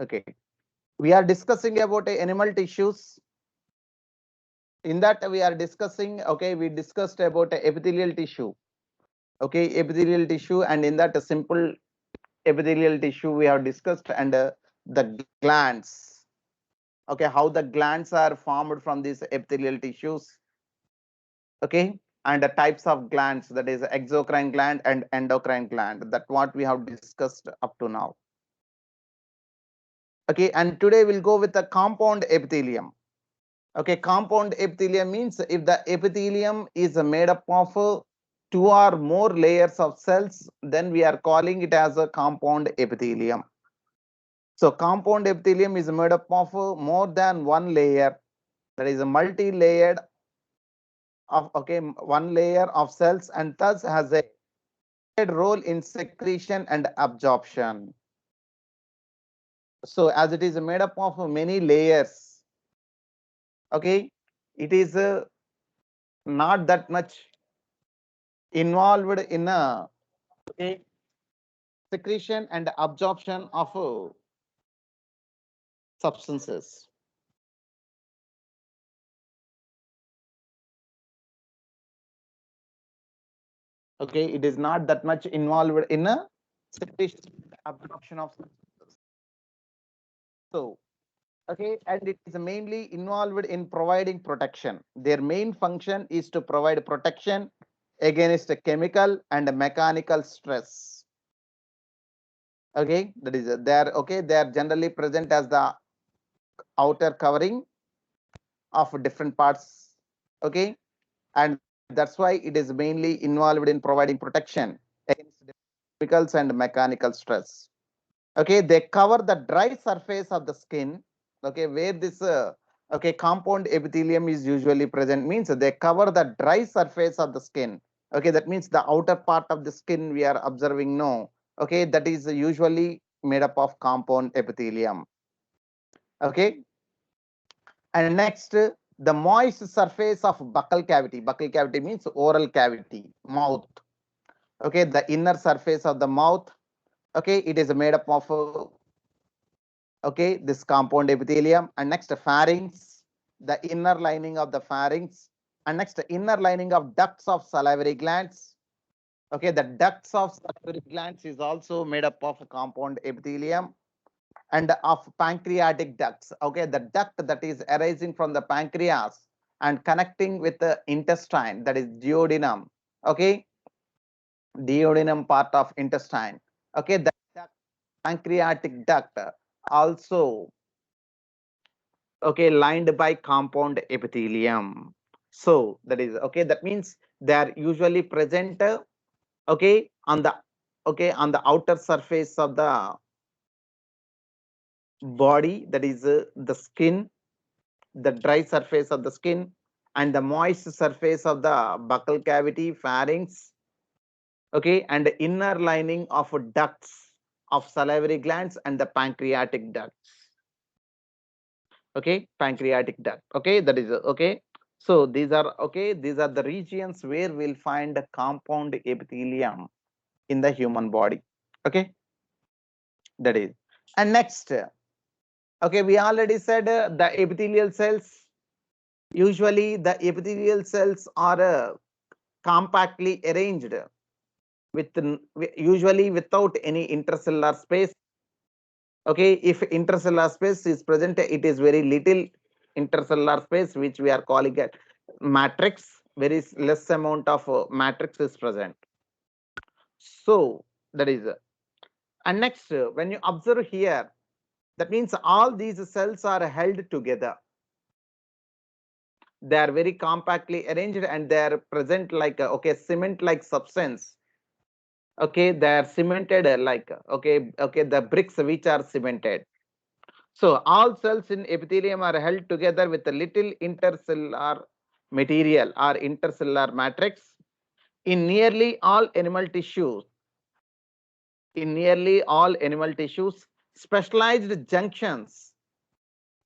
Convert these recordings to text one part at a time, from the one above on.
Okay, we are discussing about animal tissues. In that we are discussing, okay, we discussed about epithelial tissue. Okay, epithelial tissue, and in that a simple epithelial tissue we have discussed, and the glands. Okay, how the glands are formed from these epithelial tissues. Okay, and the types of glands, that is exocrine gland and endocrine gland, that what we have discussed up to now. Okay, and today we'll go with the compound epithelium. Okay, compound epithelium means if the epithelium is made up of two or more layers of cells, then we are calling it as a compound epithelium. So compound epithelium is made up of more than one layer, that is a multi-layered of, okay, one layer of cells, and thus has a role in secretion and absorption. So as it is made up of many layers, okay, it is not that much involved in a, okay, secretion and absorption of substances. Okay, it is not that much involved in a secretion and absorption of substances. So, okay, and it is mainly involved in providing protection. Their main function is to provide protection against a chemical and mechanical stress. Okay, that is they are, okay, they are generally present as the outer covering of different parts. Okay, and that's why it is mainly involved in providing protection against chemicals and mechanical stress. Okay, they cover the dry surface of the skin. Okay, where this okay, compound epithelium is usually present means they cover the dry surface of the skin. Okay, that means the outer part of the skin we are observing now. Okay, that is usually made up of compound epithelium. Okay, and next, the moist surface of buccal cavity. Buccal cavity means oral cavity, mouth. Okay, the inner surface of the mouth. Okay, it is made up of, okay, this compound epithelium. And next, pharynx, the inner lining of the pharynx. And next, inner lining of ducts of salivary glands. Okay, the ducts of salivary glands is also made up of compound epithelium, and of pancreatic ducts. Okay, the duct that is arising from the pancreas and connecting with the intestine, that is duodenum. Okay, duodenum part of intestine. Okay, the duct, pancreatic duct, also, okay, lined by compound epithelium. So that is, okay, that means they are usually present, okay, on the, okay, on the outer surface of the body, that is the skin, the dry surface of the skin, and the moist surface of the buccal cavity, pharynx. Okay, and the inner lining of ducts of salivary glands and the pancreatic ducts. Okay, pancreatic duct. Okay, that is okay. So these are, okay, these are the regions where we'll find the compound epithelium in the human body. Okay, that is. And next, okay, we already said the epithelial cells. Usually, the epithelial cells are compactly arranged with usually without any intercellular space. Okay, if intercellular space is present, it is very little intercellular space, which we are calling it matrix. Very less amount of matrix is present. So that is, and next, when you observe here, that means all these cells are held together. They are very compactly arranged, and they are present like okay, cement like substance. Okay, they are cemented like, okay, the bricks which are cemented. So all cells in epithelium are held together with a little intercellular material or intercellular matrix. In nearly all animal tissues, specialized junctions.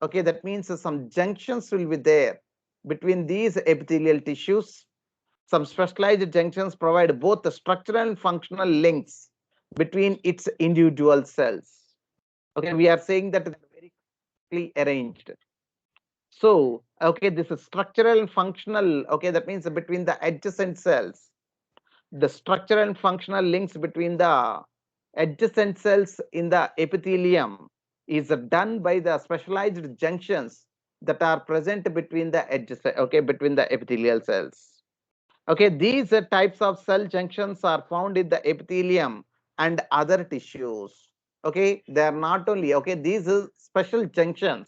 Okay, that means some junctions will be there between these epithelial tissues. Some specialized junctions provide both the structural and functional links between its individual cells. Okay, we are saying that they're very clearly arranged. So, okay, this is structural and functional. Okay, that means between the adjacent cells, the structural and functional links between the adjacent cells in the epithelium is done by the specialized junctions that are present between the adjacent, okay, between the epithelial cells. Okay, these types of cell junctions are found in the epithelium and other tissues. Okay, they are not only, okay, these special junctions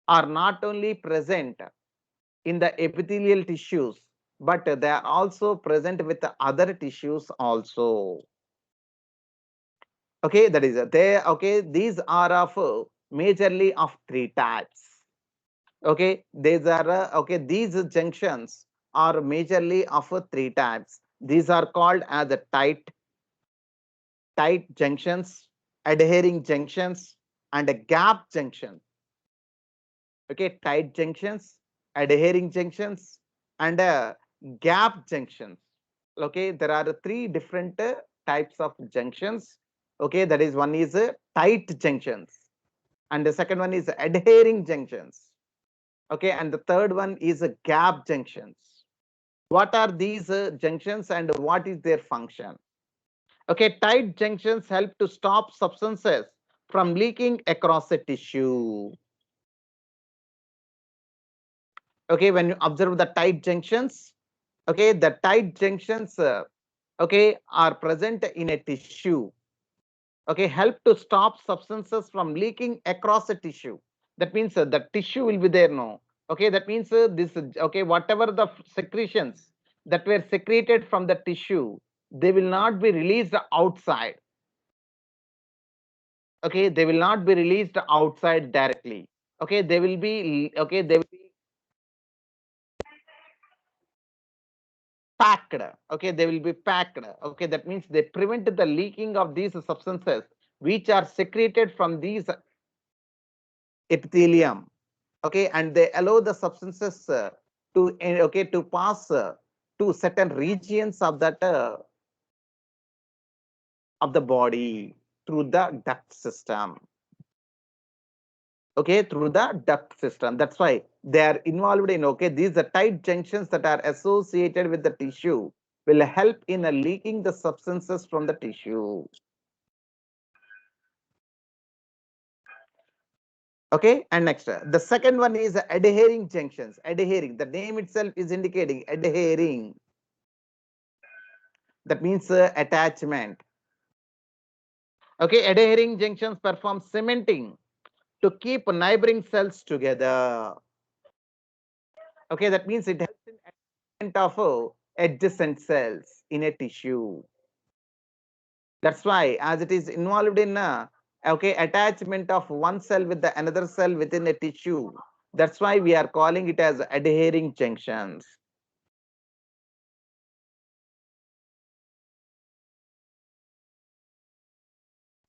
are not only present in the epithelial tissues, but they are also present with the other tissues also. Okay, that is they, okay, these are of majorly of three types. Okay, these are okay, these junctions are majorly of three types. These are called as the tight junctions, adhering junctions, and a gap junction. Okay, tight junctions, adhering junctions, and gap junctions. Okay, there are three different types of junctions. Okay, that is, one is tight junctions, and the second one is adhering junctions. Okay, and the third one is gap junctions. What are these junctions and what is their function? Okay, tight junctions help to stop substances from leaking across a tissue. Okay, when you observe the tight junctions, okay, the tight junctions okay, are present in a tissue. Okay, help to stop substances from leaking across a tissue. That means the tissue will be there, no? Okay, that means this, okay, whatever the secretions that were secreted from the tissue, they will not be released outside. Okay, they will not be released outside directly. Okay, they will be, okay, they will be packed. Okay, they will be packed. Okay, that means they prevent the leaking of these substances which are secreted from these epithelium. Okay, and they allow the substances to okay, to pass to certain regions of the body through the duct system. Okay, through the duct system. That's why they are involved in, okay, these are tight junctions that are associated with the tissue will help in leaking the substances from the tissue. Okay, and next, the second one is adhering junctions. Adhering, the name itself is indicating adhering. That means attachment. Okay, adhering junctions perform cementing to keep neighboring cells together. Okay, that means it helps in attachment of adjacent cells in a tissue. That's why, as it is involved in okay, attachment of one cell with the another cell within a tissue. That's why we are calling it as adhering junctions.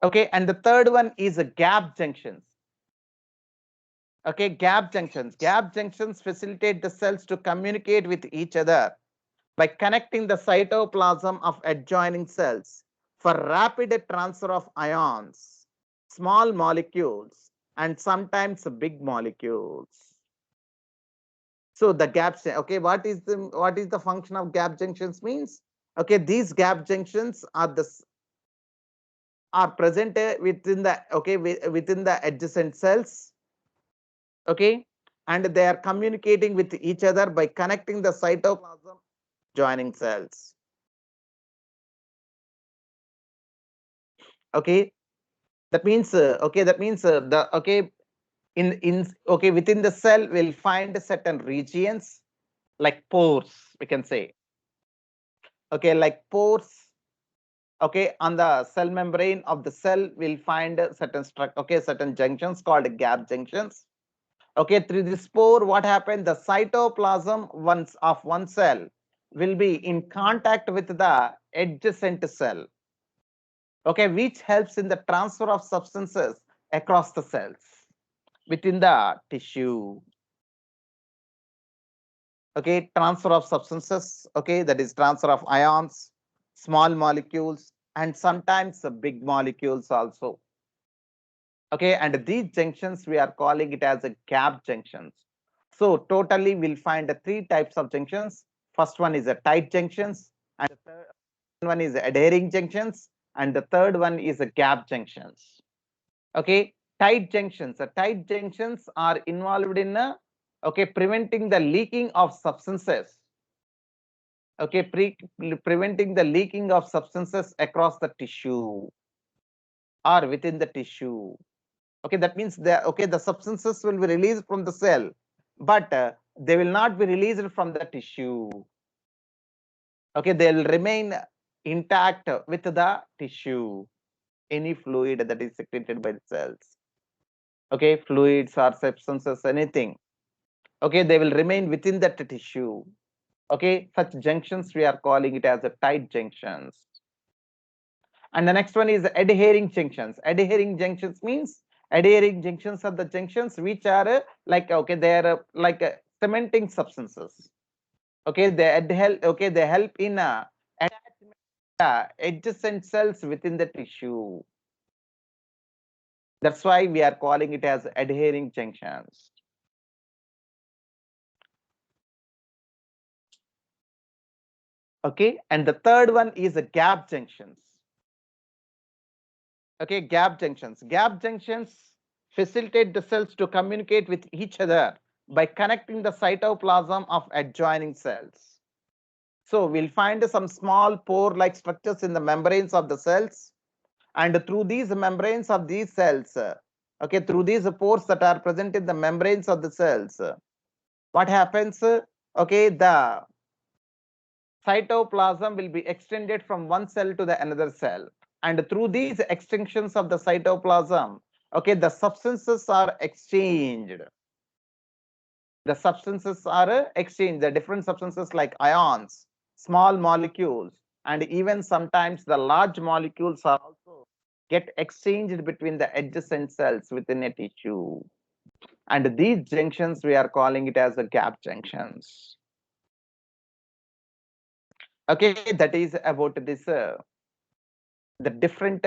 Okay, and the third one is a gap junctions. Okay, gap junctions. Gap junctions facilitate the cells to communicate with each other by connecting the cytoplasm of adjoining cells for rapid transfer of ions, small molecules, and sometimes big molecules. So the gaps, okay, what is the function of gap junctions means? Okay, these gap junctions are are present within the, okay, within the adjacent cells. Okay, and they are communicating with each other by connecting the cytoplasm joining cells. Okay, that means okay, that means the, okay, in okay, within the cell we'll find certain regions like pores, we can say. Okay, like pores. Okay, on the cell membrane of the cell we'll find certain okay, certain junctions called gap junctions. Okay, through this pore, what happened, the cytoplasm once of one cell will be in contact with the adjacent cell. Okay, which helps in the transfer of substances across the cells within the tissue. Okay, transfer of substances. Okay, that is transfer of ions, small molecules, and sometimes big molecules also. Okay, and these junctions we are calling it as a gap junctions. So totally we'll find the three types of junctions. First one is a tight junctions, and the third one is adhering junctions, and the third one is a gap junctions. Okay, tight junctions. The tight junctions are involved in okay, preventing the leaking of substances. Okay, preventing the leaking of substances across the tissue or within the tissue. Okay, that means the substances will be released from the cell, but they will not be released from the tissue. Okay, they will remain intact with the tissue, any fluid that is secreted by the cells. Okay, fluids or substances, anything. Okay, they will remain within that tissue. Okay, such junctions we are calling it as a tight junctions. And the next one is adhering junctions. Adhering junctions means adhering junctions are the junctions which are like okay, they are like cementing substances. Okay, they help in attachment adjacent cells within the tissue. That's why we are calling it as adhering junctions. Okay, and the third one is a gap junctions. Okay, gap junctions. Gap junctions facilitate the cells to communicate with each other by connecting the cytoplasm of adjoining cells. So we'll find some small pore-like structures in the membranes of the cells, and through these membranes of these cells, okay, through these pores that are present in the membranes of the cells, what happens? Okay, the cytoplasm will be extended from one cell to the another cell, and through these extensions of the cytoplasm, okay, the substances are exchanged. The substances are exchanged, the different substances like ions, small molecules, and even sometimes the large molecules are also get exchanged between the adjacent cells within a tissue. And these junctions we are calling it as the gap junctions. Okay, that is about this the different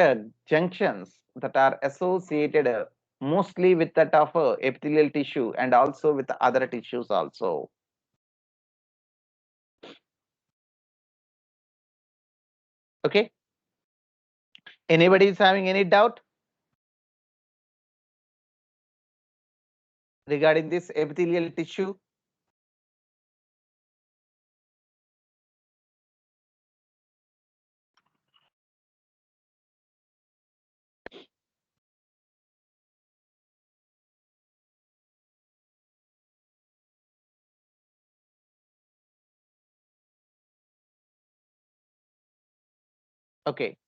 junctions that are associated mostly with that of epithelial tissue and also with other tissues also. Okay, anybody is having any doubt regarding this epithelial tissue? Okay,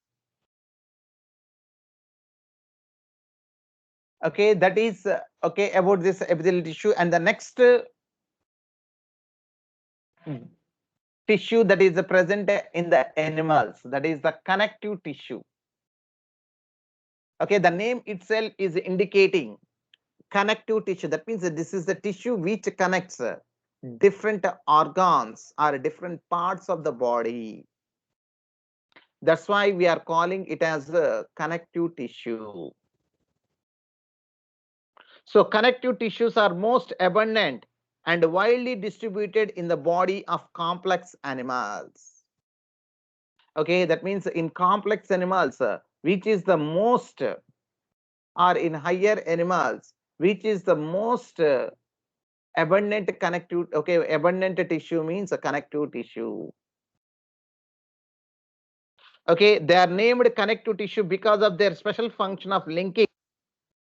okay, that is okay about this epithelial tissue. And the next tissue that is present in the animals, that is the connective tissue. Okay, the name itself is indicating connective tissue. That means that this is the tissue which connects different organs or different parts of the body. That's why we are calling it as the connective tissue. So connective tissues are most abundant and widely distributed in the body of complex animals. Okay, that means in complex animals, which is the most, or in higher animals, which is the most abundant connective, okay, abundant tissue means a connective tissue. Okay, they are named connective tissue because of their special function of linking,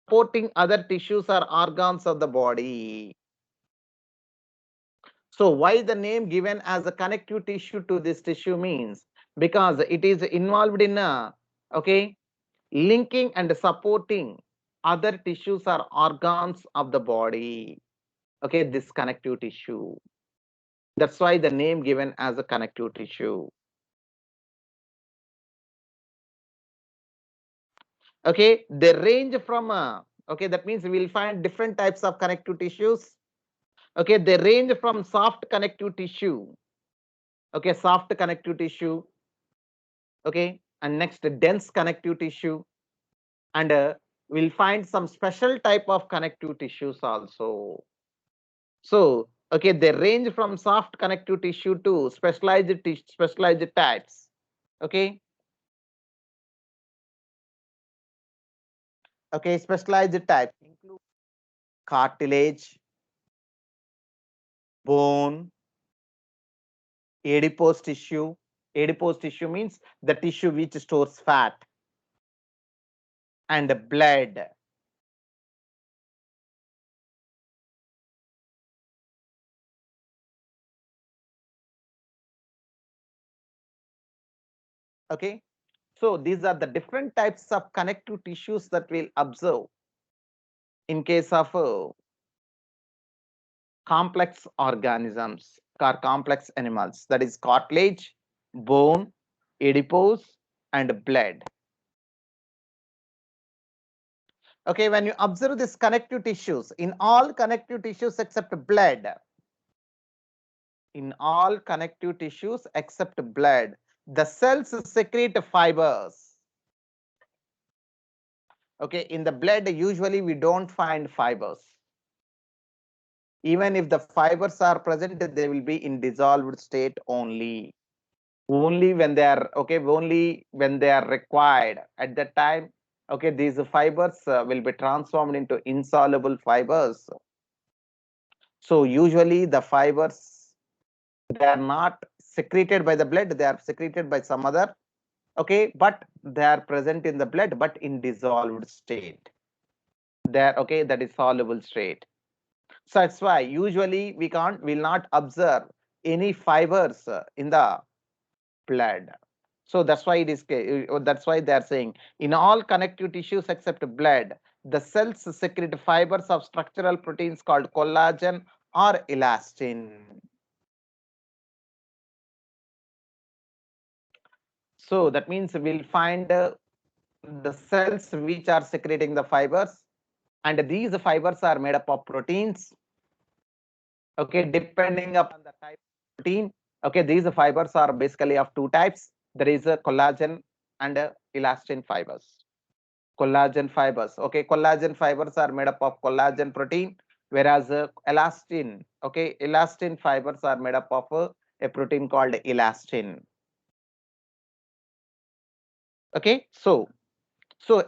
supporting other tissues or organs of the body. So why the name given as a connective tissue to this tissue means because it is involved in okay, linking and supporting other tissues or organs of the body. Okay, this connective tissue. That's why the name given as a connective tissue. Okay, they range from okay, that means we will find different types of connective tissues. Okay, they range from soft connective tissue. Okay, soft connective tissue. Okay, and next dense connective tissue, and we'll find some special type of connective tissues also. So, okay, they range from soft connective tissue to specialized types. Okay. Okay, specialized types include cartilage, bone, adipose tissue. Adipose tissue means the tissue which stores fat, and blood. Okay, so these are the different types of connective tissues that we'll observe in case of complex organisms or complex animals, that is cartilage, bone, adipose, and blood. Okay, when you observe this connective tissues, in all connective tissues except blood, in all connective tissues except blood, the cells secrete fibers. Okay, in the blood, usually we don't find fibers. Even if the fibers are present, they will be in dissolved state only. Only when they are only when they are required at that time. Okay, these fibers will be transformed into insoluble fibers. So usually the fibers, they are not secreted by the blood, they are secreted by some other, okay, but they are present in the blood but in dissolved state. They are okay, that is soluble state. So that's why usually will not observe any fibers in the blood. So that's why that's why they are saying in all connective tissues except blood, the cells secrete fibers of structural proteins called collagen or elastin. So that means we'll find the cells which are secreting the fibers, and these fibers are made up of proteins. Okay, depending upon the type of protein. Okay, these fibers are basically of two types. There is a collagen and elastin fibers. Collagen fibers. Okay, collagen fibers are made up of collagen protein, whereas elastin. Okay, elastin fibers are made up of a protein called elastin. Okay, so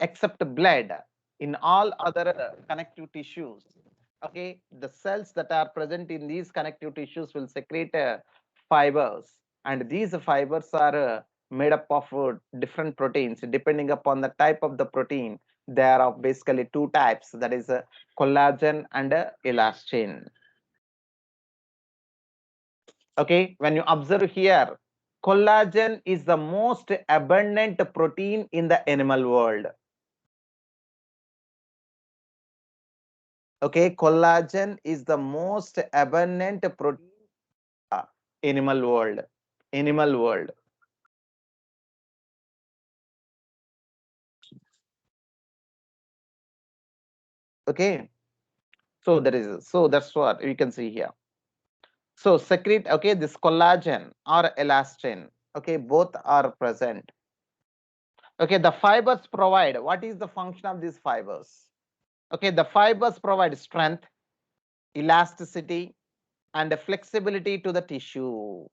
except blood, in all other connective tissues, okay, the cells that are present in these connective tissues will secrete fibers, and these fibers are made up of different proteins. Depending upon the type of the protein, there are basically two types, that is collagen and elastin. Okay, when you observe here, collagen is the most abundant protein in the animal world. Okay, collagen is the most abundant protein animal world. Animal world. Okay, so that's what you can see here. So secrete, okay, this collagen or elastin, okay, both are present. Okay, the fibers provide, what is the function of these fibers? Okay, the fibers provide strength, elasticity, and flexibility to the tissue.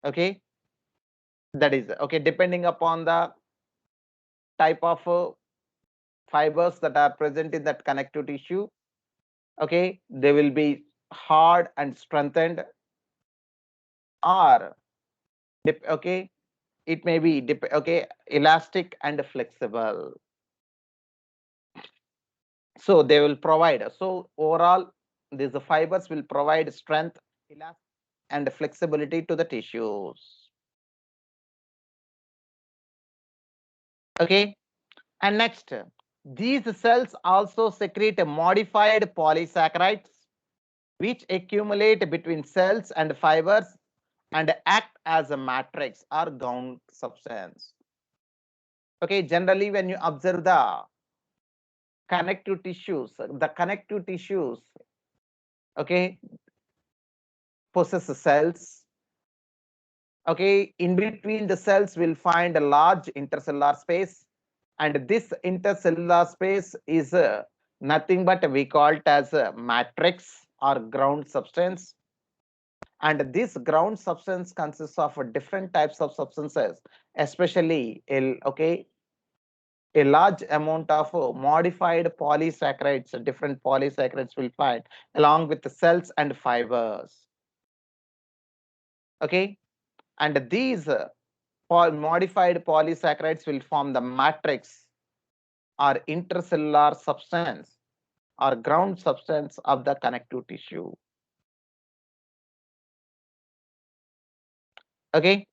Okay, that is okay, depending upon the type of fibers that are present in that connective tissue. Okay, they will be hard and strengthened, or okay, it may be okay, elastic and flexible. So they will provide, so overall these fibers will provide strength, elastic, and flexibility to the tissues. Okay, and next, these cells also secrete modified polysaccharides which accumulate between cells and fibers and act as a matrix or ground substance. Okay, generally when you observe the connective tissues, okay, possess cells. Okay, in between the cells we'll find a large intercellular space, and this intercellular space is nothing but we call it as a matrix or ground substance. And this ground substance consists of different types of substances, especially a large amount of modified polysaccharides. Different polysaccharides will find along with the cells and fibers. Okay, and these modified polysaccharides will form the matrix or intercellular substance or ground substance of the connective tissue. Okay,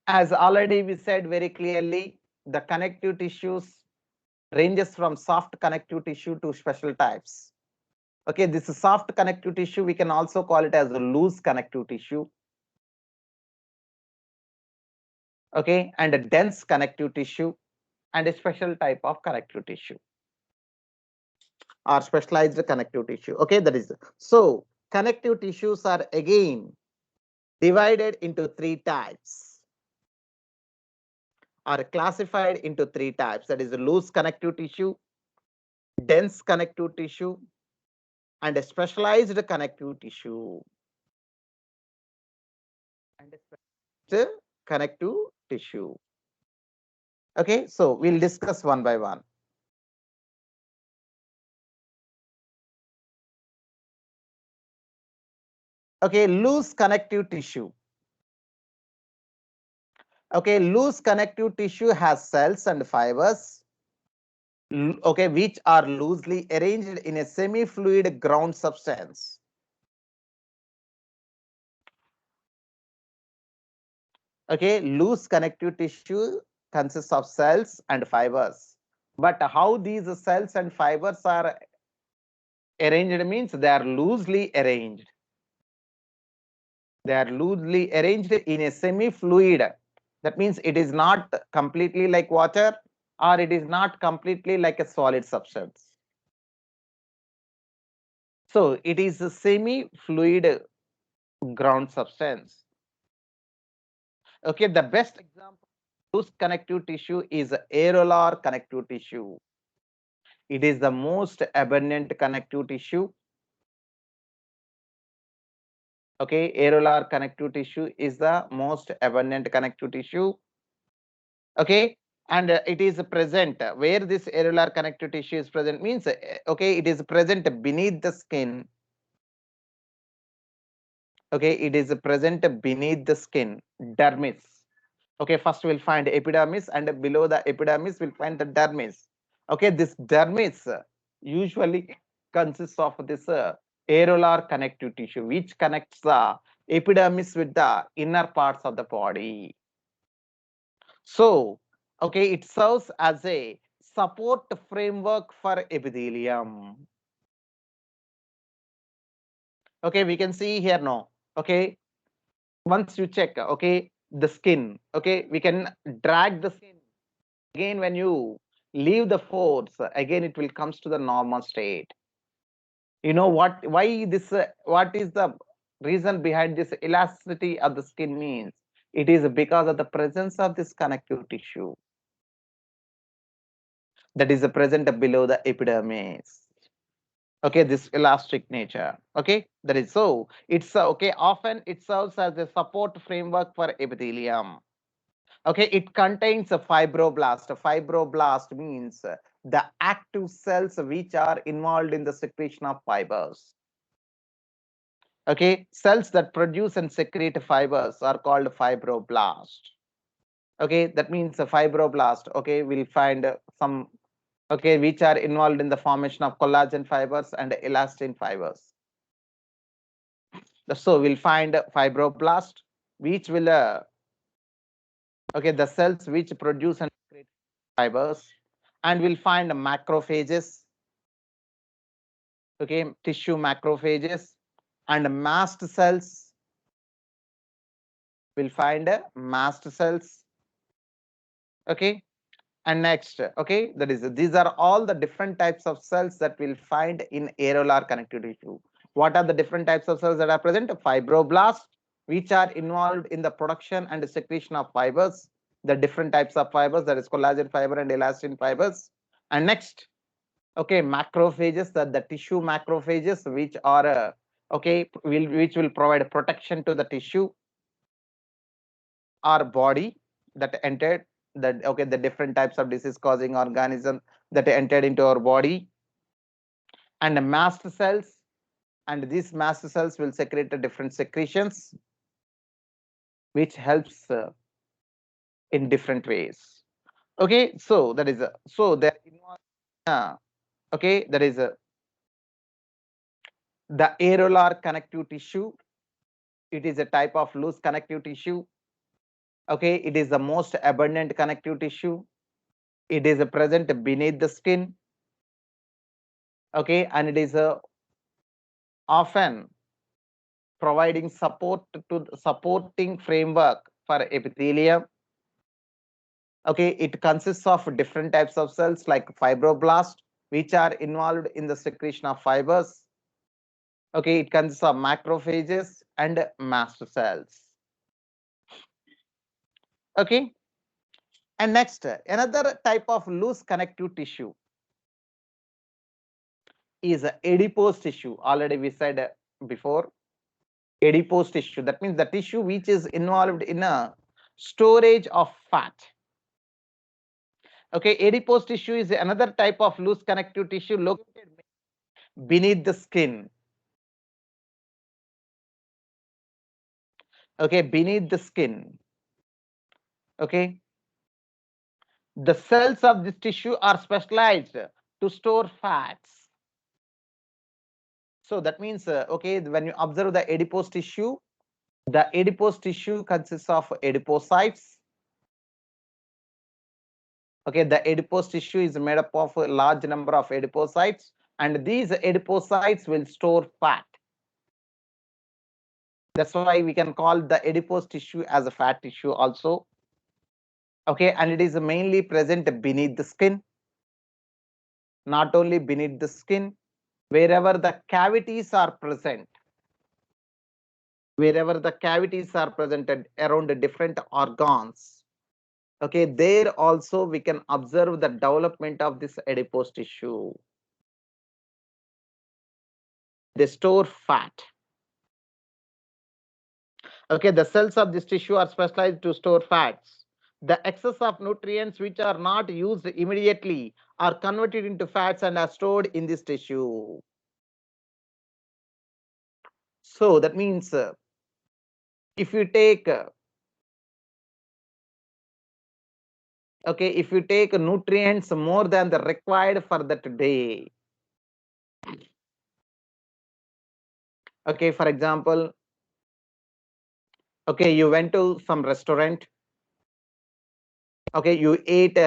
as already we said very clearly, the connective tissues ranges from soft connective tissue to special types. Okay, this is soft connective tissue. We can also call it as a loose connective tissue. Okay, and a dense connective tissue and a special type of connective tissue or specialized connective tissue. Okay, that is so connective tissues are again divided into three types, are classified into three types, that is loose connective tissue, dense connective tissue, and a specialized connective tissue. And a specialized connective tissue. Okay, so we'll discuss one by one. Okay, loose connective tissue. Okay, loose connective tissue has cells and fibers, okay, which are loosely arranged in a semi-fluid ground substance. Okay, loose connective tissue consists of cells and fibers. But how these cells and fibers are arranged means they are loosely arranged. They are loosely arranged in a semi-fluid. That means it is not completely like water or it is not completely like a solid substance. So it is a semi-fluid ground substance. Okay, the best example of loose connective tissue is areolar connective tissue. It is the most abundant connective tissue. Okay, areolar connective tissue is the most abundant connective tissue. Okay, and it is present where this areolar connective tissue is present means okay, it is present beneath the skin. Okay, it is present beneath the skin, dermis. Okay, first we'll find epidermis, and below the epidermis we'll find the dermis. Okay, this dermis usually consists of this areolar connective tissue, which connects the epidermis with the inner parts of the body. So, okay, it serves as a support framework for epithelium. Okay, we can see here now. Okay, once you check, okay, the skin. Okay, we can drag the skin again. When you leave the force, again it will comes to the normal state. You know what? Why this? What is the reason behind this elasticity of the skin means? It is because of the presence of this connective tissue that is present below the epidermis. Okay, this elastic nature. Okay, that is so. It's okay. Often it serves as a support framework for epithelium. Okay, it contains a fibroblast. A fibroblast means the active cells which are involved in the secretion of fibers. Okay, cells that produce and secrete fibers are called fibroblast. Okay, that means a fibroblast. Okay, we'll find some, okay, which are involved in the formation of collagen fibers and elastin fibers. So we'll find fibroblast, which will okay, the cells which produce and secrete fibers, and we'll find macrophages. Okay, tissue macrophages and mast cells. We'll find mast cells. Okay, and next, okay, that is these are all the different types of cells that we'll find in areolar connective tissue. What are the different types of cells that are present? Fibroblasts, which are involved in the production and secretion of fibers. the different types of fibers, that is collagen fiber and elastin fibers. And next, okay, macrophages, the tissue macrophages, which are which will provide protection to the tissue or body that entered the different types of disease causing organism that entered into our body. And the mast cells, and these mast cells will secrete the different secretions which helps in different ways. Okay, so that is so there okay, that is the areolar connective tissue. It is a type of loose connective tissue. Okay, it is the most abundant connective tissue. It is present beneath the skin. Okay, and it is often providing support to the supporting framework for epithelium. Okay, it consists of different types of cells like fibroblasts, which are involved in the secretion of fibers. Okay, it consists of macrophages and mast cells. Okay, and next, another type of loose connective tissue is adipose tissue. Already we said before, adipose tissue. That means the tissue which is involved in a storage of fat. Okay, adipose tissue is another type of loose connective tissue located beneath the skin. Okay, beneath the skin. Okay, the cells of this tissue are specialized to store fats. So that means, okay, when you observe the adipose tissue consists of adipocytes. Okay, the adipose tissue is made up of a large number of adipocytes, and these adipocytes will store fat. That's why we can call the adipose tissue as a fat tissue also. Okay, and it is mainly present beneath the skin. Not only beneath the skin, wherever the cavities are present, presented around the different organs. Okay, there also we can observe the development of this adipose tissue. They store fat. Okay, the cells of this tissue are specialized to store fats. The excess of nutrients which are not used immediately are converted into fats and are stored in this tissue. So that means if you take if you take nutrients more than the required for that day. Okay, for example, okay, you went to some restaurant. Okay, you ate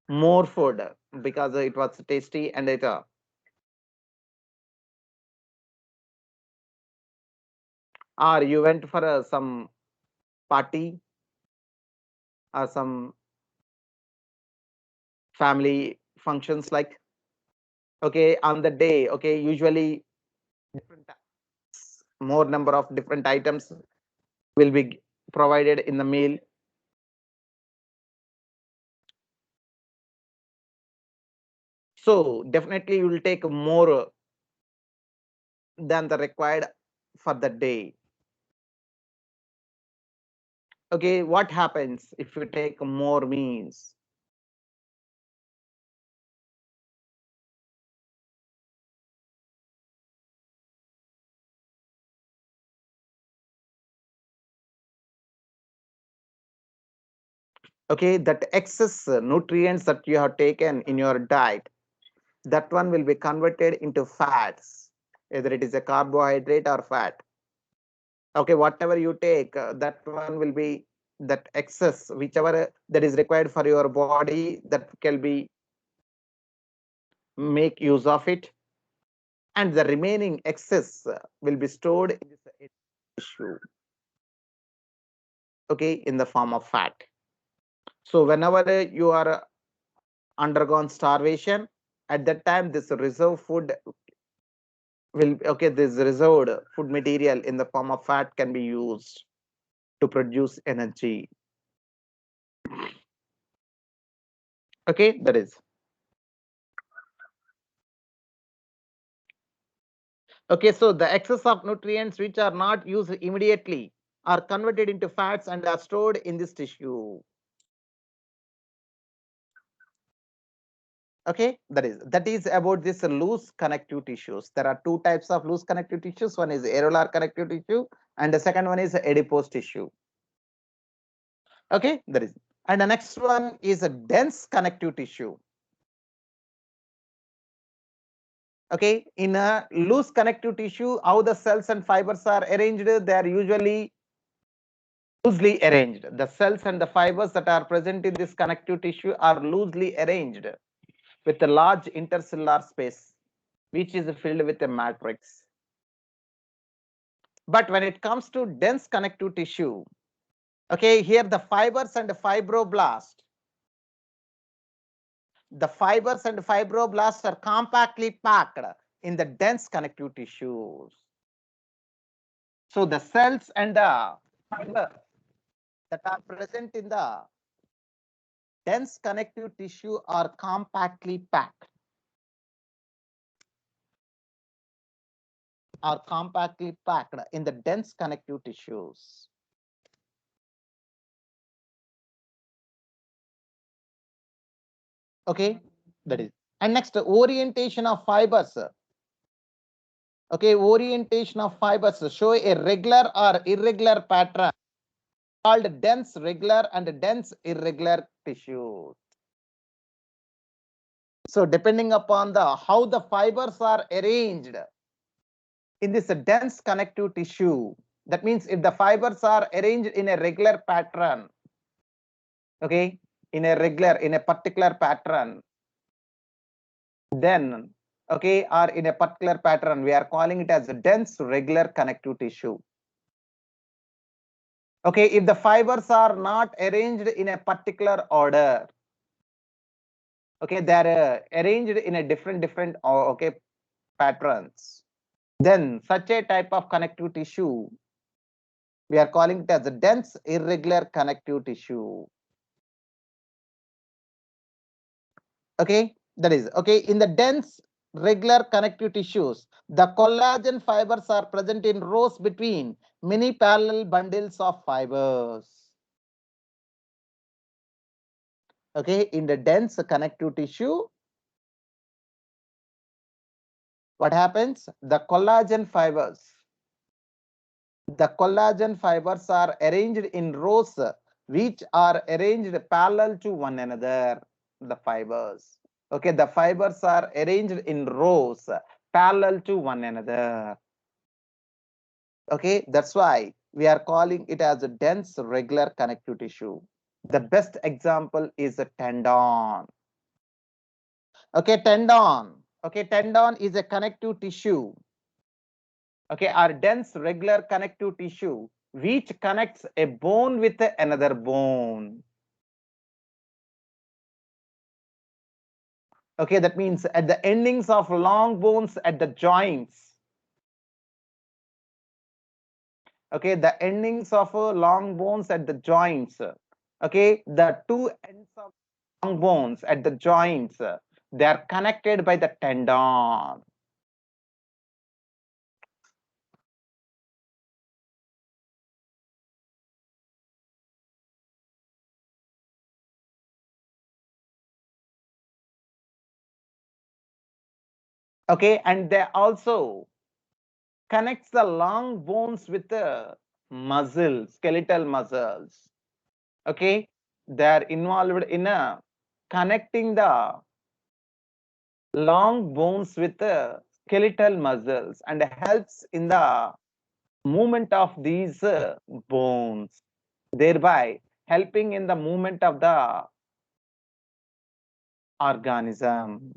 more food because it was tasty, and it or you went for some party or some family functions, like, okay, on the day, okay, usually different more number of different items will be provided in the meal. So definitely you will take more than the required for the day. Okay, what happens if you take more means? Okay, that excess nutrients that you have taken in your diet, that one will be converted into fats, either it is a carbohydrate or fat. Okay, whatever you take, that one will be that excess, whichever that is required for your body, that can be make use of it, and the remaining excess will be stored in this tissue, okay, in the form of fat. So whenever you are undergone starvation, at that time this reserve food will, okay, this reserved food material in the form of fat can be used to produce energy. Okay, that is. Okay, so the excess of nutrients which are not used immediately are converted into fats and are stored in this tissue. Okay, that is about this loose connective tissues. There are two types of loose connective tissues. One is areolar connective tissue and the second one is adipose tissue. Okay, that is. And the next one is a dense connective tissue. Okay, in a loose connective tissue, how the cells and fibers are arranged, they are usually loosely arranged. The cells and the fibers that are present in this connective tissue are loosely arranged with a large intercellular space, which is filled with a matrix. But when it comes to dense connective tissue, okay, here the fibers and fibroblasts, are compactly packed in the dense connective tissues. So the cells and the fibers that are present in the dense connective tissue are compactly packed. In the dense connective tissues. Okay, that is. And next, orientation of fibers. Okay, orientation of fibers show a regular or irregular pattern called dense regular and dense irregular tissues. So depending upon the how the fibers are arranged in this dense connective tissue, that means if the fibers are arranged in a regular pattern, okay, in a particular pattern, then okay, or in a particular pattern, we are calling it as a dense regular connective tissue. Okay, if the fibers are not arranged in a particular order, okay, they are arranged in a different okay patterns, then such a type of connective tissue, we are calling it as a dense irregular connective tissue. Okay, that is okay. In the dense regular connective tissues, the collagen fibers are present in rows between many parallel bundles of fibers. Okay, in the dense connective tissue, what happens? The collagen fibers are arranged in rows which are arranged parallel to one another. The fibers. Okay, the fibers are arranged in rows parallel to one another. Okay, that's why we are calling it as a dense regular connective tissue. The best example is a tendon. Okay, tendon. Okay, tendon is a connective tissue. Okay, our dense regular connective tissue which connects a bone with another bone. Okay, that means at the endings of long bones at the joints. Okay, the endings of long bones at the joints. Okay, the two ends of long bones at the joints, they are connected by the tendon. Okay, and they also connects the long bones with the muscles, skeletal muscles. Okay, they are involved in connecting the long bones with the skeletal muscles and helps in the movement of these bones, thereby helping in the movement of the organism.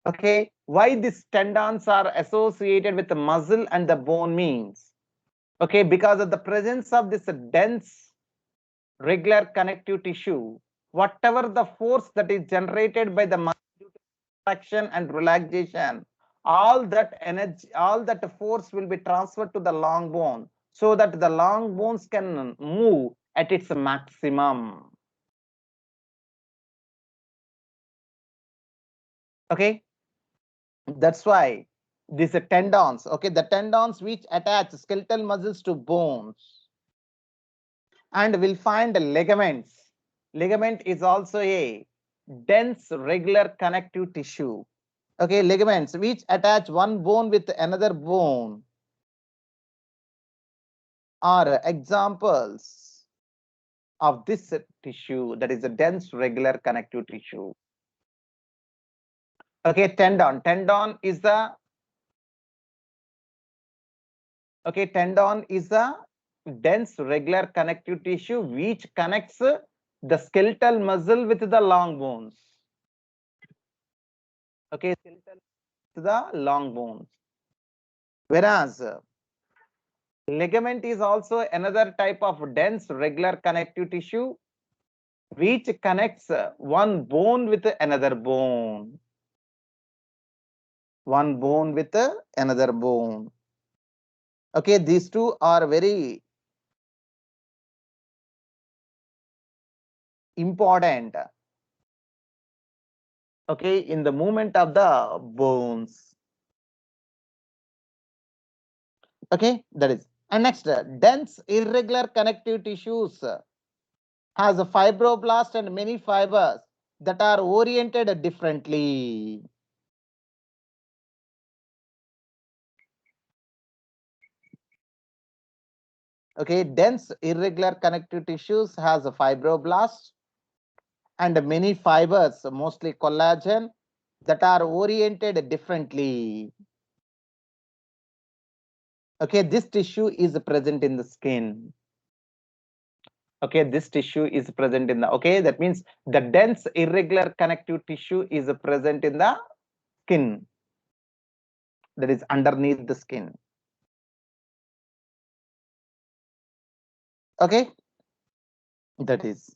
Okay, why these tendons are associated with the muscle and the bone means, okay, because of the presence of this dense regular connective tissue, whatever the force that is generated by the muscle contraction and relaxation, all that energy, all that force will be transferred to the long bone so that the long bones can move at its maximum. Okay, that's why these are tendons. Okay, the tendons which attach skeletal muscles to bones, and we'll find ligaments. Ligament is also a dense regular connective tissue. Okay, ligaments which attach one bone with another bone are examples of this tissue, that is a dense regular connective tissue. Okay, tendon is the dense regular connective tissue which connects the skeletal muscle with the long bones. Okay, skeletal to the long bones. Whereas ligament is also another type of dense regular connective tissue which connects one bone with another bone. One bone with another bone. Okay, these two are very important. Okay, in the movement of the bones. Okay, that is. And next, dense irregular connective tissues has a fibroblast and many fibers that are oriented differently. Okay, dense irregular connective tissues has a fibroblast and many fibers, mostly collagen, that are oriented differently. Okay, this tissue is present in the skin. Okay, this tissue is present in the, okay, that means the dense irregular connective tissue is present in the skin, that is underneath the skin. Okay, that is.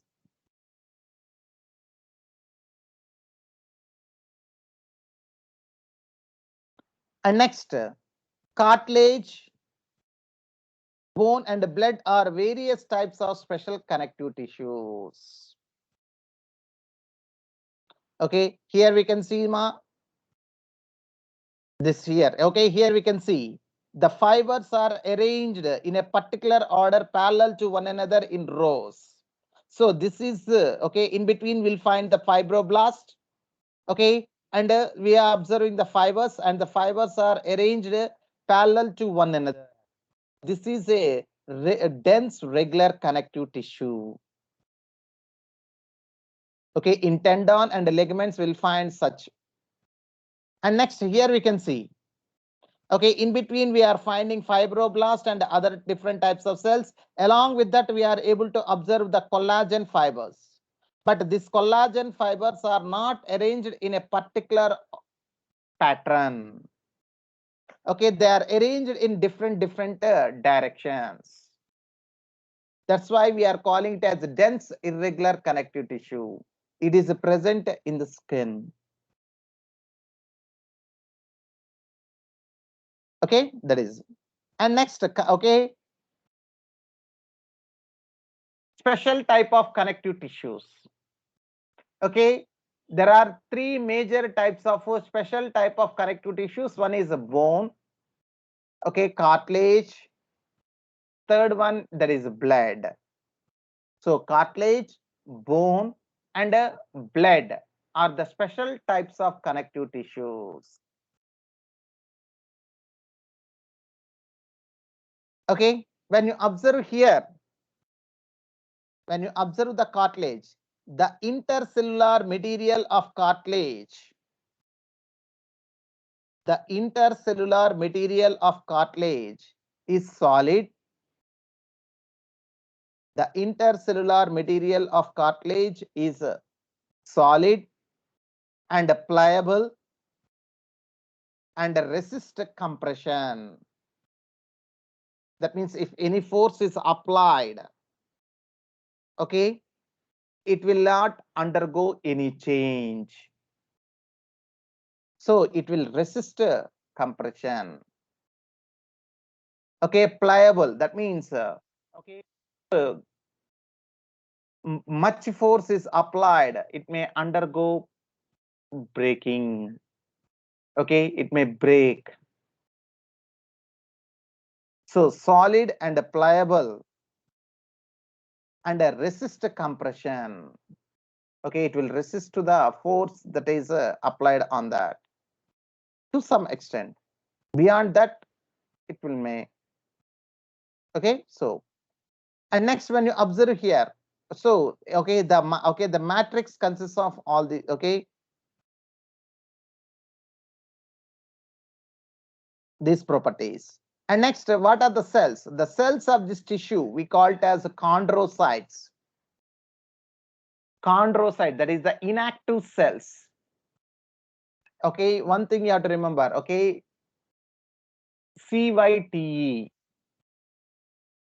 And next, cartilage, bone and blood are various types of special connective tissues. Okay, here we can see this here. Okay, here we can see the fibers are arranged in a particular order parallel to one another in rows. So this is okay, in between we'll find the fibroblast. Okay, and we are observing the fibers, and the fibers are arranged parallel to one another. This is a dense regular connective tissue. Okay, in tendon and ligaments we'll find such. And next, here we can see, okay, in between we are finding fibroblast and other different types of cells. Along with that, we are able to observe the collagen fibers. But these collagen fibers are not arranged in a particular pattern. Okay, they are arranged in different directions. That's why we are calling it as dense irregular connective tissue. It is present in the skin. Okay, that is. And next, okay, special type of connective tissues. Okay, there are three major types of special type of connective tissues. One is a bone, okay, cartilage. Third one, there is blood. So cartilage, bone, and blood are the special types of connective tissues. Okay, when you observe here, when you observe the cartilage, the intercellular material of cartilage, the intercellular material of cartilage is solid. The intercellular material of cartilage is solid and pliable and resist compression. That means if any force is applied, okay, it will not undergo any change. So it will resist compression. Okay, pliable, that means okay, uh, much force is applied, it may undergo breaking. Okay, it may break. So solid and pliable and resist compression. Okay, it will resist to the force that is applied on that to some extent. Beyond that, it will may. Okay, so and next when you observe here, so okay, the matrix consists of all the these properties. And next, what are the cells? The cells of this tissue we call it as chondrocytes. Chondrocyte, that is the inactive cells. Okay, one thing you have to remember. Okay, CYTE.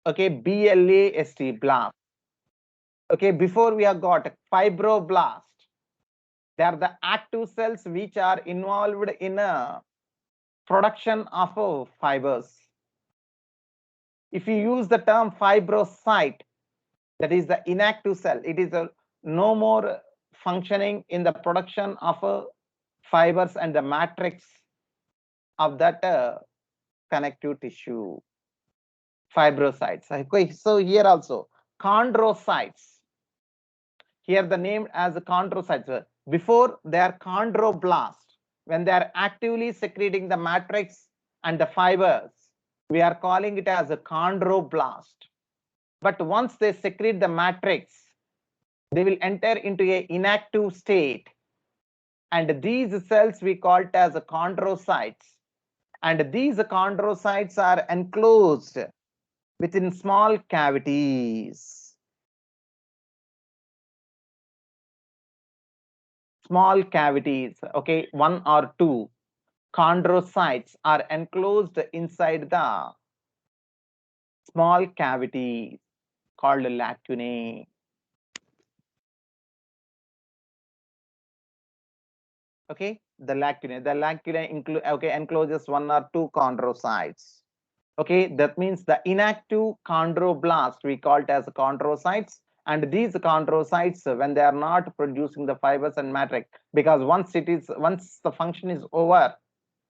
Okay, BLAST, blast. Okay, before we have got fibroblast. They are the active cells which are involved in a production of fibers. If you use the term fibrocyte, that is the inactive cell, it is no more functioning in the production of fibers and the matrix of that connective tissue. Fibrocytes. Okay, so here also chondrocytes. Here the name as chondrocytes. Before they are chondroblast. When they are actively secreting the matrix and the fibers, we are calling it as a chondroblast. But once they secrete the matrix, they will enter into a inactive state. And these cells we call it as chondrocytes. And these chondrocytes are enclosed within small cavities. Small cavities, okay, one or two chondrocytes are enclosed inside the small cavity called lacunae. Okay, the lacunae encloses one or two chondrocytes. Okay, that means the inactive chondroblast we call it as chondrocytes, and these chondrocytes when they are not producing the fibers and matrix, because once the function is over,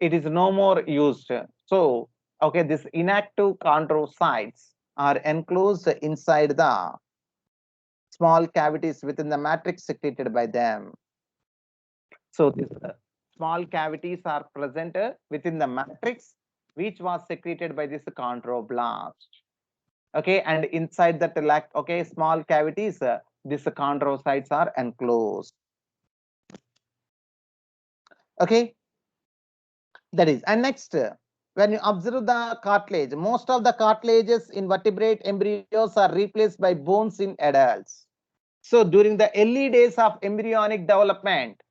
it is no more used. So okay, this inactive chondrocytes are enclosed inside the small cavities within the matrix secreted by them. So these small cavities are present within the matrix which was secreted by this chondroblast. Okay, and inside that small cavities, these chondrocytes are enclosed. Okay, that is. And next, when you observe the cartilage, most of the cartilages in vertebrate embryos are replaced by bones in adults. So during the early days of embryonic development,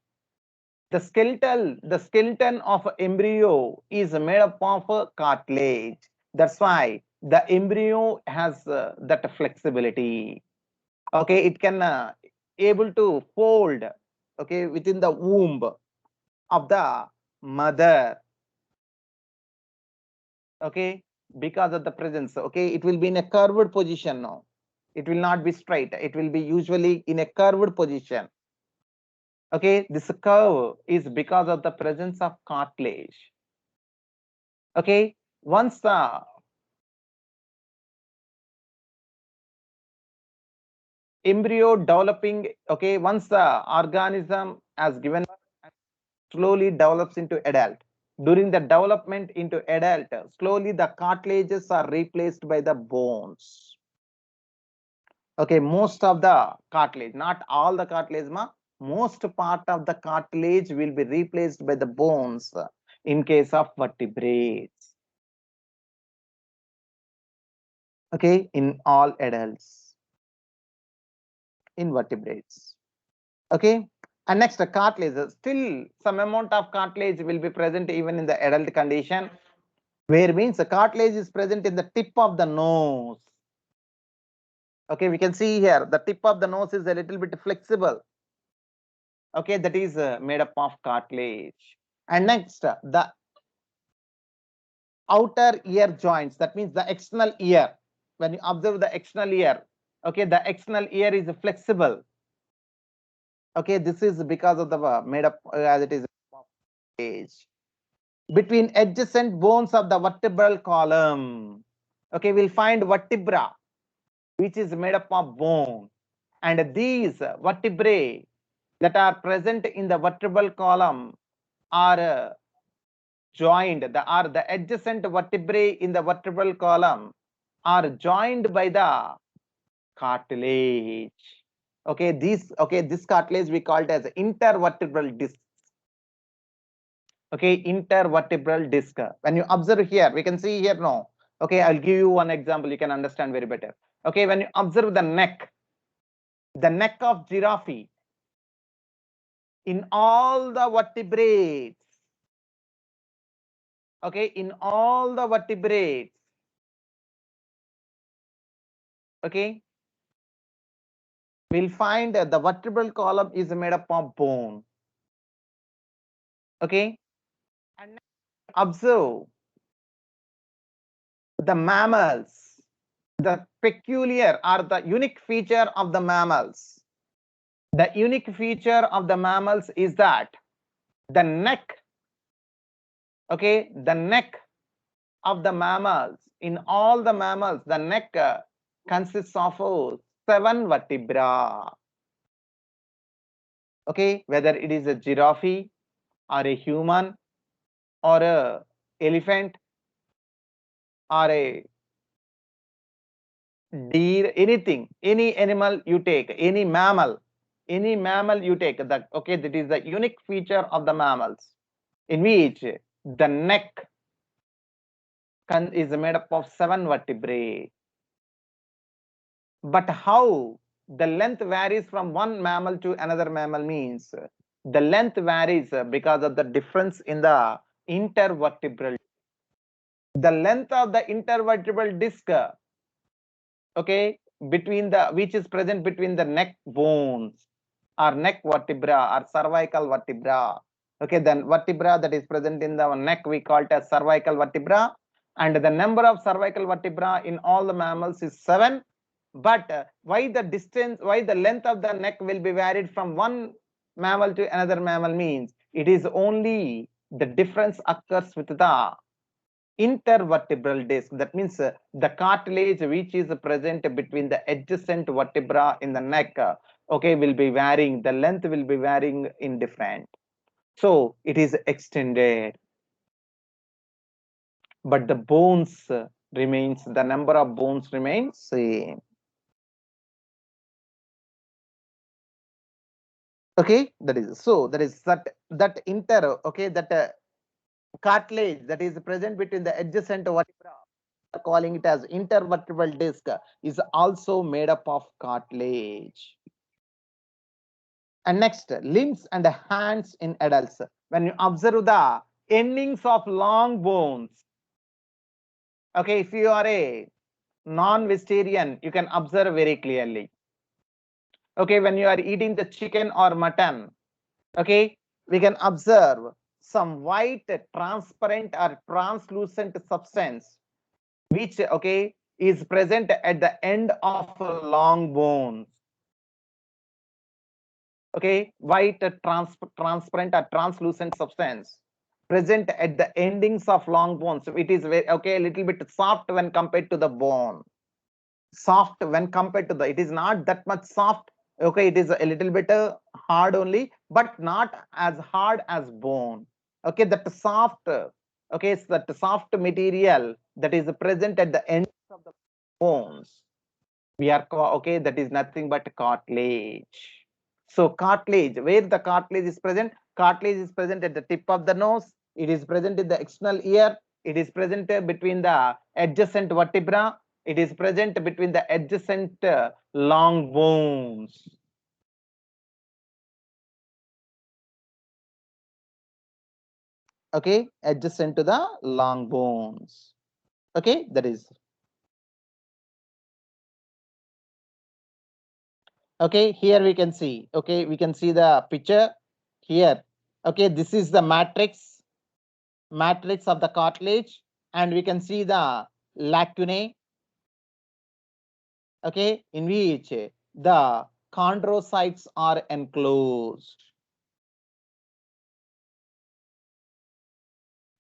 the skeleton of embryo is made up of cartilage. That's why the embryo has that flexibility. Okay, it can able to fold, okay, within the womb of the mother. Okay, because of the presence. Okay, it will be in a curved position now. It will not be straight. It will be usually in a curved position. Okay, this curve is because of the presence of cartilage. Okay, once the embryo developing, okay, once the organism has given slowly develops into adult. During the development into adult, slowly the cartilages are replaced by the bones. Okay, most of the cartilage, not all the cartilage, most part of the cartilage will be replaced by the bones in case of vertebrates. Okay, in all adults, in vertebrates. Okay, and next the cartilage, still some amount of cartilage will be present even in the adult condition, where means the cartilage is present in the tip of the nose. Okay, we can see here the tip of the nose is a little bit flexible. Okay, that is made up of cartilage. And next, the outer ear joints, that means the external ear. When you observe the external ear, okay, the external ear is flexible. Okay, this is because of the made up as it is cartilage. between adjacent bones of the vertebral column. Okay, we'll find vertebra, which is made up of bone, and these vertebrae that are present in the vertebral column are joined, the adjacent vertebrae in the vertebral column are joined by the cartilage. Okay, this cartilage we call it as intervertebral disc. Okay, intervertebral disc. When you observe here, we can see here no. Okay, I'll give you one example, you can understand very better. Okay, when you observe the neck of giraffe, in all the vertebrates, okay, in all the vertebrates, okay, we'll find the vertebral column is made up of bone. Okay, and observe the mammals, the peculiar or the unique feature of the mammals. The unique feature of the mammals is that the neck, okay, the neck of the mammals, in all the mammals, the neck consists of 7 vertebra. Okay, whether it is a giraffe or a human or a elephant or a deer, anything, any animal you take, any mammal you take, that okay, that is the unique feature of the mammals, in which the neck is made up of 7 vertebrae. But how the length varies from one mammal to another mammal means the length varies because of the difference in the intervertebral. The length of the intervertebral disc, okay, between the which is present between the neck bones or neck vertebra or cervical vertebra. Okay, then vertebra that is present in the neck we call it as cervical vertebra, and the number of cervical vertebra in all the mammals is 7. But why the distance, why the length of the neck will be varied from one mammal to another mammal means it is only the difference occurs with the intervertebral disc. That means the cartilage which is present between the adjacent vertebra in the neck, okay, will be varying, the length will be varying in different, so it is extended, but the bones remains, the number of bones remains same. Okay, that is so, that is that inter, okay, that cartilage that is present between the adjacent vertebra, calling it as intervertebral disc, is also made up of cartilage. And next, limbs and hands in adults. When you observe the endings of long bones, okay, if you are a non-vegetarian, you can observe very clearly. Okay, when you are eating the chicken or mutton, okay, we can observe some white, transparent or translucent substance, which okay is present at the end of long bones. Okay, white, transparent or translucent substance present at the endings of long bones. It is very okay, a little bit soft when compared to the bone. Soft when compared to the, it is not that much soft. Okay, it is a little bit hard only, but not as hard as bone. Okay, that soft, okay, so that soft material that is present at the ends of the bones, we are okay, that is nothing but cartilage. So cartilage, where the cartilage is present, cartilage is present at the tip of the nose, it is present in the external ear, it is present between the adjacent vertebra, it is present between the adjacent long bones. Okay, adjacent to the long bones. Okay, that is okay. Here we can see, okay, we can see the picture here. Okay, this is the matrix of the cartilage, and we can see the lacunae, okay, in which the chondrocytes are enclosed.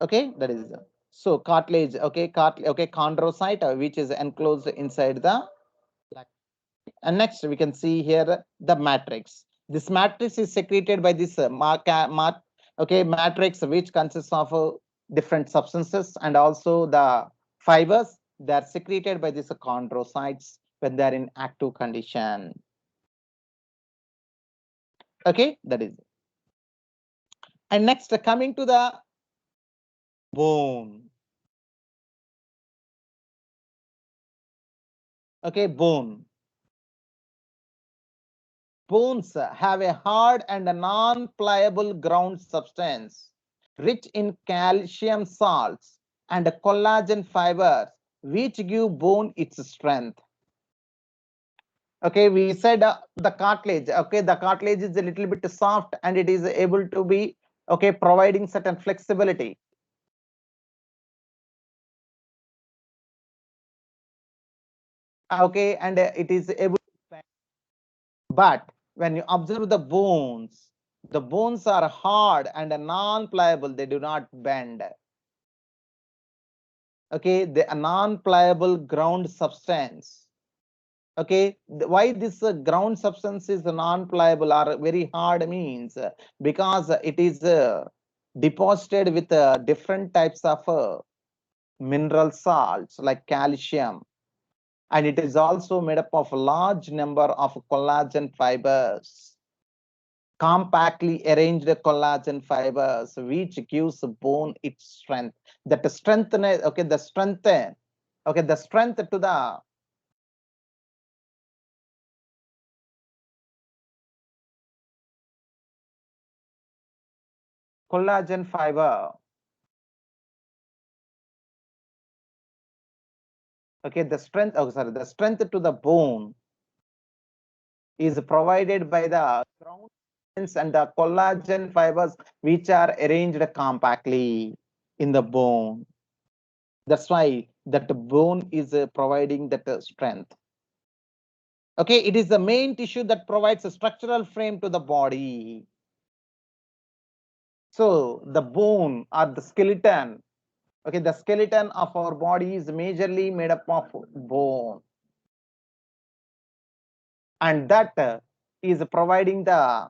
Okay, that is so cartilage. Okay, chondrocyte, which is enclosed inside the. And next we can see here the matrix. This matrix is secreted by this matrix, which consists of different substances and also the fibers. They are secreted by these chondrocytes when they are in active condition. Okay, that is. And next, coming to the bone. Okay, bone. Bones have a hard and a non-pliable ground substance rich in calcium salts and collagen fibers, which give bone its strength. Okay, we said the cartilage. Okay, the cartilage is a little bit soft and it is able to be providing certain flexibility. Okay, and it is able to, but when you observe the bones are hard and non-pliable, they do not bend. Okay, the non-pliable ground substance. Okay, why this ground substance is non-pliable or very hard means because it is deposited with different types of mineral salts like calcium, and it is also made up of a large number of collagen fibers, compactly arranged collagen fibers, which gives bone its strength. That strength, the strength to the collagen fiber. Okay, the strength, the strength to the bone is provided by the ground and the collagen fibers, which are arranged compactly in the bone. That's why that bone is providing that strength. Okay, it is the main tissue that provides a structural frame to the body. So the bone or the skeleton, okay, the skeleton of our body is majorly made up of bone, and that is providing the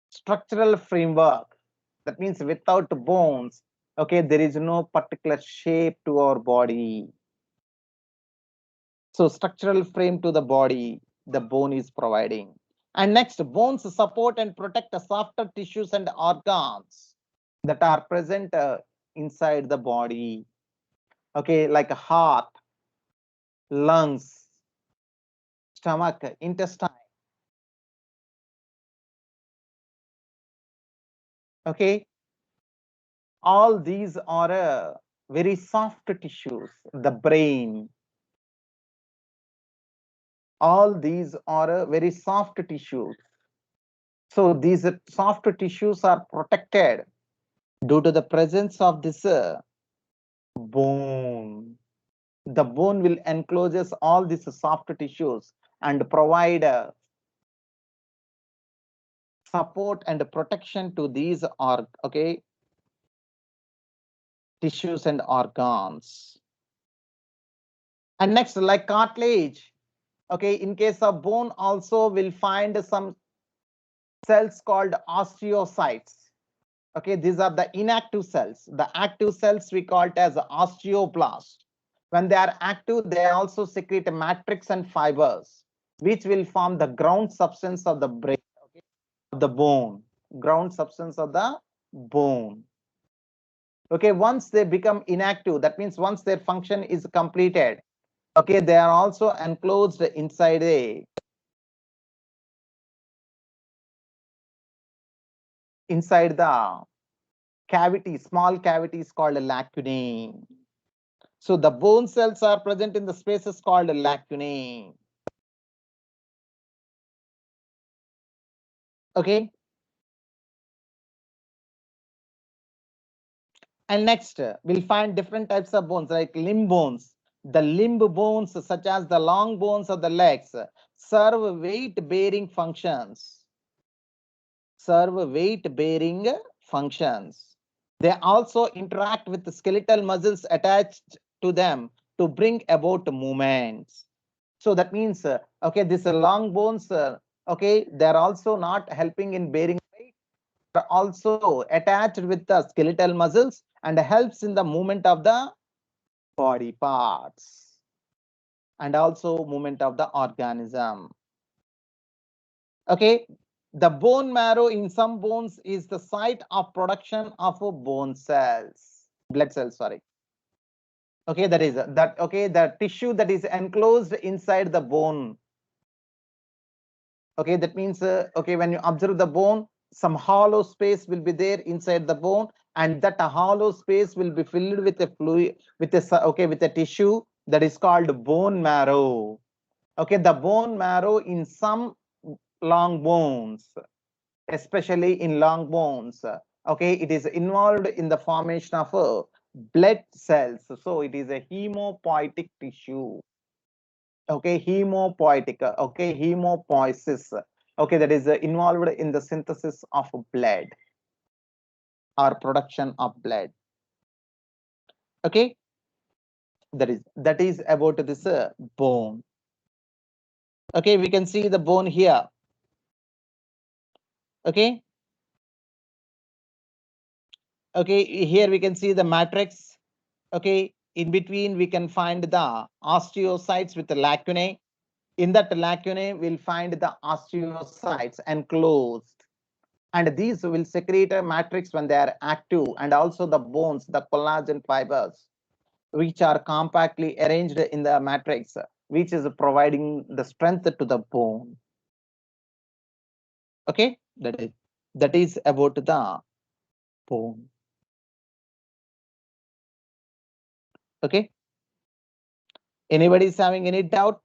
structural framework. That means without bones, okay, there is no particular shape to our body. So structural frame to the body, the bone is providing. And next, bones support and protect the softer tissues and organs that are present inside the body. Okay, like a heart, lungs, stomach, intestine. Okay, all these are very soft tissues. The brain, all these are very soft tissues. So these soft tissues are protected due to the presence of this bone. The bone will encloses all these soft tissues and provide support and protection to these tissues and organs. And next, like cartilage, okay, in case of bone also will find some cells called osteocytes. Okay, these are the inactive cells. The active cells we call it as osteoblast. When they are active, they also secrete a matrix and fibers, which will form the ground substance of the brain, okay, of the bone, ground substance of the bone. Okay, once they become inactive, that means once their function is completed, okay, they are also enclosed inside a inside the cavity, small cavities called lacunae. So the bone cells are present in the spaces called lacunae. Okay. And next, we'll find different types of bones like limb bones. The limb bones, such as the long bones of the legs, serve weight bearing functions. Serve weight bearing functions. They also interact with the skeletal muscles attached to them to bring about movements. So that means, okay, these long bones, okay, they're also not helping in bearing weight, are also attached with the skeletal muscles and helps in the movement of the body parts and also movement of the organism. Okay, the bone marrow in some bones is the site of production of bone cells, blood cells, sorry. Okay, that is that, okay, the tissue that is enclosed inside the bone. Okay, that means, okay, when you observe the bone, some hollow space will be there inside the bone, and that hollow space will be filled with a fluid, with a, okay, with a tissue that is called bone marrow. Okay, the bone marrow in some long bones, especially in long bones, okay, it is involved in the formation of blood cells. So it is a hemopoietic tissue. Okay, hemopoietic, okay, hemopoiesis, okay, that is involved in the synthesis of blood or production of blood. Okay, that is about this bone. Okay, we can see the bone here. Okay, okay, here we can see the matrix. Okay, in between we can find the osteocytes with the lacunae. In that lacunae, we'll find the osteocytes enclosed, and these will secrete a matrix when they are active, and also the bones, the collagen fibers, which are compactly arranged in the matrix, which is providing the strength to the bone. Okay, that is about the bone. Okay, anybody is having any doubt?